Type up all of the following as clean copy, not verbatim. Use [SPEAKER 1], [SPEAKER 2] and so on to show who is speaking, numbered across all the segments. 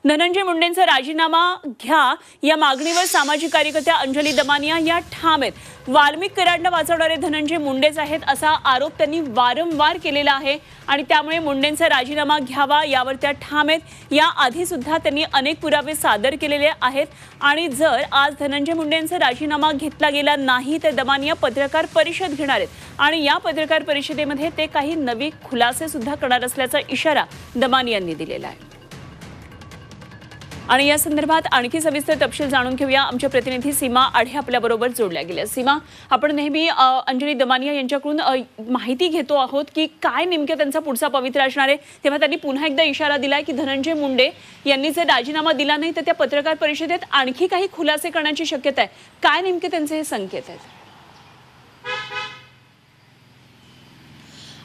[SPEAKER 1] धनंजय मुंडेंचा राजीनामा घ्या या मागणीवर सामाजिक कार्यकर्त्या अंजली दमानिया या ठाम आहेत. वाल्मिक कराडला वाचवणारे धनंजय मुंडेच आहेत असा आरोप त्यांनी वारंवार केलेला आहे आणि त्यामुळे मुंडेंचा राजीनामा घ्यावा यावर त्या ठाम आहेत. या आधी सुद्धा त्यांनी अनेक पुरावे सादर केलेले आहेत आणि जर आज धनंजय मुंडेंचा राजीनामा घेतला गेला नाही तर दमानिया पत्रकार परिषद घेणार आहेत आणि या पत्रकार परिषदेमध्ये ते काही नवे खुलासे सुद्धा करणार असल्याचा इशारा दमानियांनी दिलेला आहे. आणि या संदर्भात आणखी सविस्तर तपशील जाणून घेऊया. आमच्या प्रतिनिधी सीमा आढे आपल्याबरोबर जोडल्या गेल्या. सीमा, आपण नेहमी अंजली दमानिया यांच्याकडून माहिती घेतो आहोत की काय नेमकं त्यांचा पुढचा पवित्रा असणार आहे, तेव्हा त्यांनी पुन्हा एकदा इशारा दिलाय की धनंजय मुंडे यांनी जर राजीनामा दिला नाही तर त्या पत्रकार परिषदेत आणखी काही खुलासे करण्याची शक्यता आहे. काय नेमके त्यांचे हे संकेत आहेत?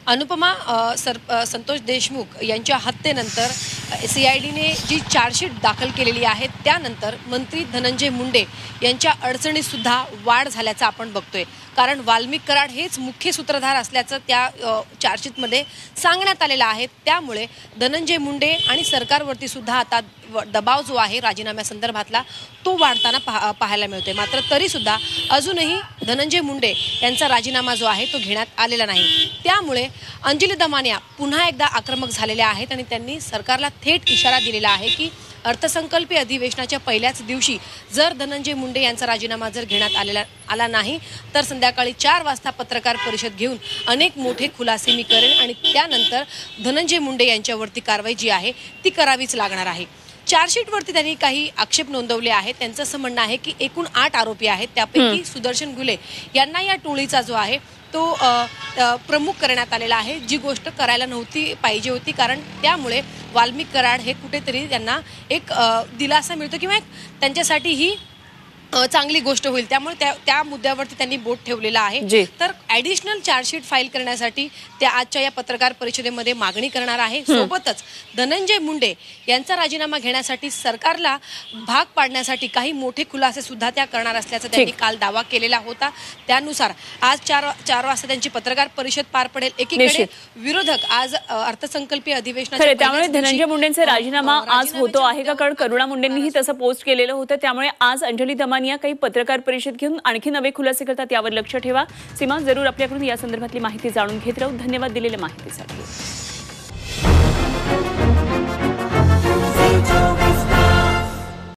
[SPEAKER 2] अनुपमा, संतोष देशमुख यांच्या हत्येनंतर CIDने जी चार्जशीट दाखल केलेली आहे त्यानंतर मंत्री धनंजय मुंडे यांच्या अडचणीत सुद्धा वाढ झाल्याचं आपण बघतोय. कारण वाल्मिक कराड हेच मुख्य सूत्रधार असल्याचं त्या चार्जशीटमध्ये सांगण्यात आलेलं आहे. त्यामुळे धनंजय मुंडे आणि सरकारवरती सुद्धा आता दबाव जो आहे राजीनाम्यासंदर्भातला तो वाढताना पाहायला मिळतोय. मात्र तरी सुद्धा अजूनही धनंजय मुंडे यांचा राजीनामा जो आहे तो घेण्यात आलेला नाही. त्यामुळे अंजली दमानिया पुन्हा एकदा आक्रमक झालेल्या आहेत आणि त्यांनी सरकारला थेट इशारा दिलेला आहे की अर्थसंकल्पीय अधिवेशनाच्या पहिल्याच दिवशी जर धनंजय मुंडे यांचा राजीनामा जर घेण्यात आला नाही तर संध्याकाळी 4 वाजता पत्रकार परिषद घेऊन अनेक मोठे खुलासे मी करेन आणि त्यानंतर धनंजय मुंडे यांच्यावरती कारवाई जी आहे ती करावीच लागणार आहे. चार्जशीटवरती त्यांनी काही आक्षेप नोंदवले आहेत. त्यांचं असं म्हणणं आहे की एकूण 8 आरोपी आहेत, त्यापैकी सुदर्शन गुले यांना या टोळीचा जो आहे तो प्रमुख करण्यात आलेला आहे, जी गोष्ट करायला नव्हती पाहिजे होती. कारण त्यामुळे वाल्मिक कराड हे कुठेतरी त्यांना एक दिलासा मिळतो किंवा एक त्यांच्यासाठी ही चांगली गोष्ट होईल. त्यामुळे त्या मुद्द्यावरती त्यांनी बोट ठेवलेला आहे. तर ॲडिशनल चार्जशीट फाईल करण्यासाठी त्या आजच्या या पत्रकार परिषदेमध्ये मागणी करणार आहे. सोबतच धनंजय मुंडे यांचा राजीनामा घेण्यासाठी सरकारला भाग पाडण्यासाठी काही मोठे खुलासे सुद्धा त्या करणार असल्याचा त्यांनी काल दावा केलेला होता. त्यानुसार आज 4 वाजता त्यांची पत्रकार परिषद पार पडेल. एकीकडे विरोधक आज अर्थसंकल्पीय अधिवेशनाच्या
[SPEAKER 1] त्यामुळे धनंजय मुंडेंचा राजीनामा आज होतो आहे का? कारण करुणा मुंडेंनीही तसं पोस्ट केलेलं होतं. त्यामुळे आज अंजली दमानिया काही पत्रकार परिषद घेऊन आणखी नवे खुलासे करतात यावर लक्ष ठेवा. सीमा, जरूर आपल्याकडून या संदर्भातली माहिती जाणून घेत राहू. धन्यवाद दिलेल्या माहितीसाठी.